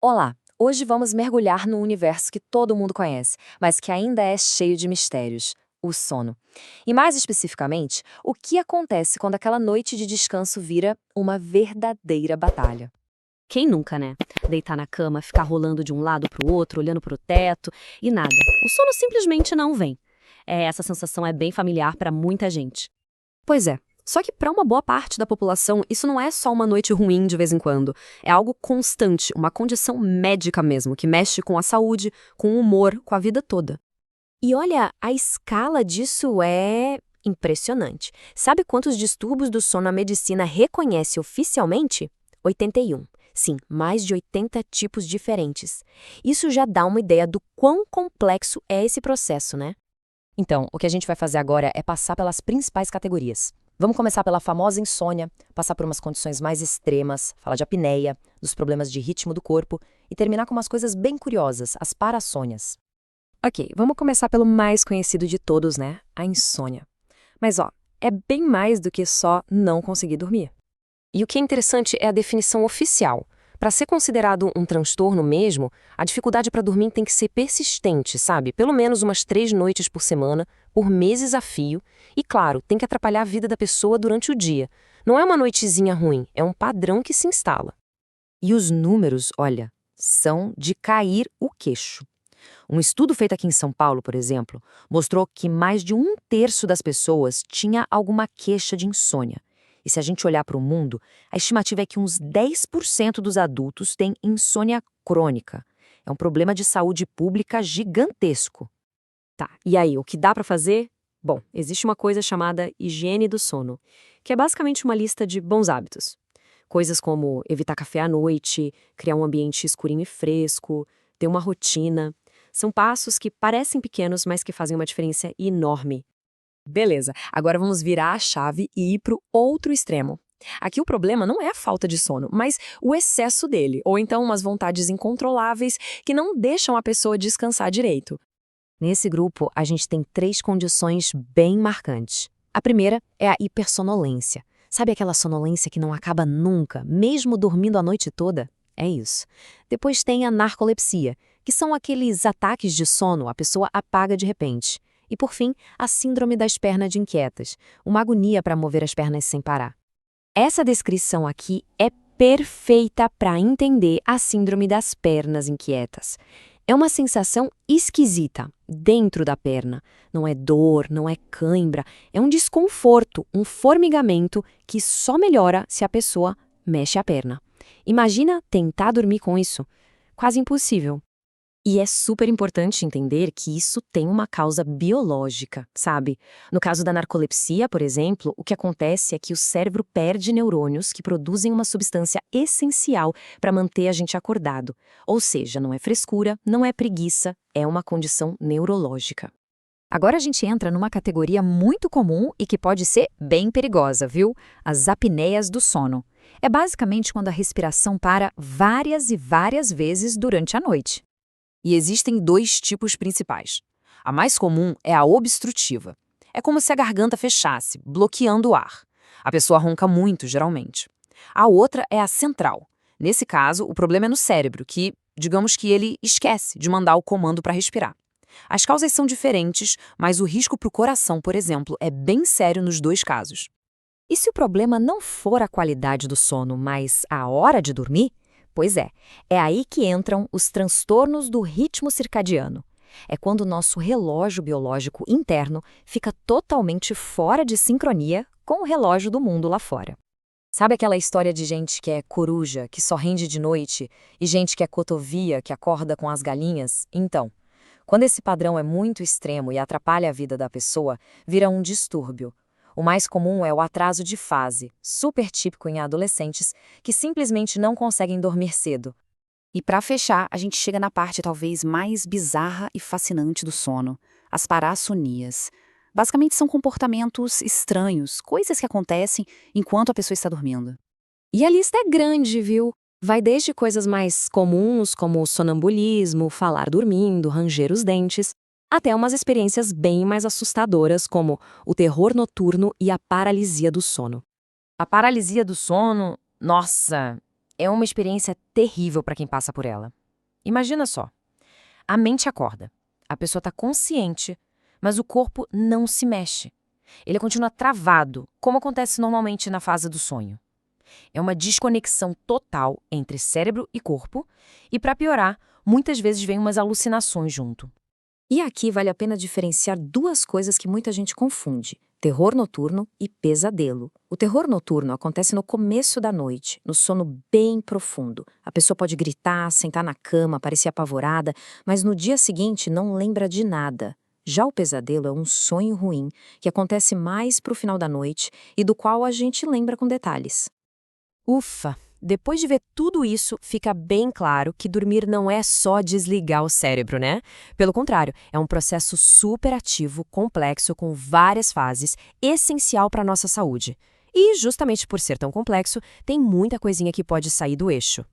Olá! Hoje vamos mergulhar no universo que todo mundo conhece, mas que ainda é cheio de mistérios: o sono. E mais especificamente, o que acontece quando aquela noite de descanso vira uma verdadeira batalha. Quem nunca, né? Deitar na cama, ficar rolando de um lado pro outro, olhando pro teto e nada. O sono simplesmente não vem. Essa sensação é bem familiar para muita gente. Pois é. Só que para uma boa parte da população, isso não é só uma noite ruim de vez em quando. É algo constante, uma condição médica mesmo, que mexe com a saúde, com o humor, com a vida toda. E olha, a escala disso é impressionante. Sabe quantos distúrbios do sono a medicina reconhece oficialmente? 81. Sim, mais de 80 tipos diferentes. Isso já dá uma ideia do quão complexo é esse processo, né? Então, o que a gente vai fazer agora é passar pelas principais categorias. Vamos começar pela famosa insônia, passar por umas condições mais extremas, falar de apneia, dos problemas de ritmo do corpo e terminar com umas coisas bem curiosas, as parassônias. Ok, vamos começar pelo mais conhecido de todos, né? A insônia. Mas ó, é bem mais do que só não conseguir dormir. E o que é interessante é a definição oficial. Para ser considerado um transtorno mesmo, a dificuldade para dormir tem que ser persistente, sabe? Pelo menos umas 3 noites por semana, por meses a fio. E claro, tem que atrapalhar a vida da pessoa durante o dia. Não é uma noitezinha ruim, é um padrão que se instala. E os números, olha, são de cair o queixo. Um estudo feito aqui em São Paulo, por exemplo, mostrou que mais de 1/3 das pessoas tinha alguma queixa de insônia. E se a gente olhar para o mundo, a estimativa é que uns 10% dos adultos têm insônia crônica. É um problema de saúde pública gigantesco. Tá, e aí, o que dá para fazer? Bom, existe uma coisa chamada higiene do sono, que é basicamente uma lista de bons hábitos. Coisas como evitar café à noite, criar um ambiente escurinho e fresco, ter uma rotina. São passos que parecem pequenos, mas que fazem uma diferença enorme. Beleza, agora vamos virar a chave e ir para o outro extremo. Aqui o problema não é a falta de sono, mas o excesso dele, ou então umas vontades incontroláveis que não deixam a pessoa descansar direito. Nesse grupo, a gente tem 3 condições bem marcantes. A primeira é a hipersonolência. Sabe aquela sonolência que não acaba nunca, mesmo dormindo a noite toda? É isso. Depois tem a narcolepsia, que são aqueles ataques de sono, a pessoa apaga de repente. E por fim, a síndrome das pernas inquietas, uma agonia para mover as pernas sem parar. Essa descrição aqui é perfeita para entender a síndrome das pernas inquietas. É uma sensação esquisita dentro da perna. Não é dor, não é cãibra, é um desconforto, um formigamento que só melhora se a pessoa mexe a perna. Imagina tentar dormir com isso. Quase impossível. E é super importante entender que isso tem uma causa biológica, sabe? No caso da narcolepsia, por exemplo, o que acontece é que o cérebro perde neurônios que produzem uma substância essencial para manter a gente acordado. Ou seja, não é frescura, não é preguiça, é uma condição neurológica. Agora a gente entra numa categoria muito comum e que pode ser bem perigosa, viu? As apneias do sono. É basicamente quando a respiração para várias e várias vezes durante a noite. E existem 2 tipos principais. A mais comum é a obstrutiva. É como se a garganta fechasse, bloqueando o ar. A pessoa ronca muito, geralmente. A outra é a central. Nesse caso, o problema é no cérebro, que, digamos que ele esquece de mandar o comando para respirar. As causas são diferentes, mas o risco para o coração, por exemplo, é bem sério nos 2 casos. E se o problema não for a qualidade do sono, mas a hora de dormir? Pois é aí que entram os transtornos do ritmo circadiano. É quando o nosso relógio biológico interno fica totalmente fora de sincronia com o relógio do mundo lá fora. Sabe aquela história de gente que é coruja, que só rende de noite, e gente que é cotovia, que acorda com as galinhas? Então, quando esse padrão é muito extremo e atrapalha a vida da pessoa, vira um distúrbio. O mais comum é o atraso de fase, super típico em adolescentes, que simplesmente não conseguem dormir cedo. E para fechar, a gente chega na parte talvez mais bizarra e fascinante do sono, as parassonias. Basicamente são comportamentos estranhos, coisas que acontecem enquanto a pessoa está dormindo. E a lista é grande, viu? Vai desde coisas mais comuns, como o sonambulismo, falar dormindo, ranger os dentes, até umas experiências bem mais assustadoras, como o terror noturno e a paralisia do sono. A paralisia do sono, nossa, É uma experiência terrível para quem passa por ela. Imagina só. A mente acorda. A pessoa está consciente, mas o corpo não se mexe. Ele continua travado, como acontece normalmente na fase do sonho. É uma desconexão total entre cérebro e corpo, e para piorar, muitas vezes vem umas alucinações junto. E aqui vale a pena diferenciar duas coisas que muita gente confunde: terror noturno e pesadelo. O terror noturno acontece no começo da noite, no sono bem profundo. A pessoa pode gritar, sentar na cama, parecer apavorada, mas no dia seguinte não lembra de nada. Já o pesadelo é um sonho ruim, que acontece mais pro final da noite e do qual a gente lembra com detalhes. Ufa! Depois de ver tudo isso, fica bem claro que dormir não é só desligar o cérebro, né? Pelo contrário, é um processo super ativo, complexo, com várias fases, essencial para a nossa saúde. E, justamente por ser tão complexo, tem muita coisinha que pode sair do eixo.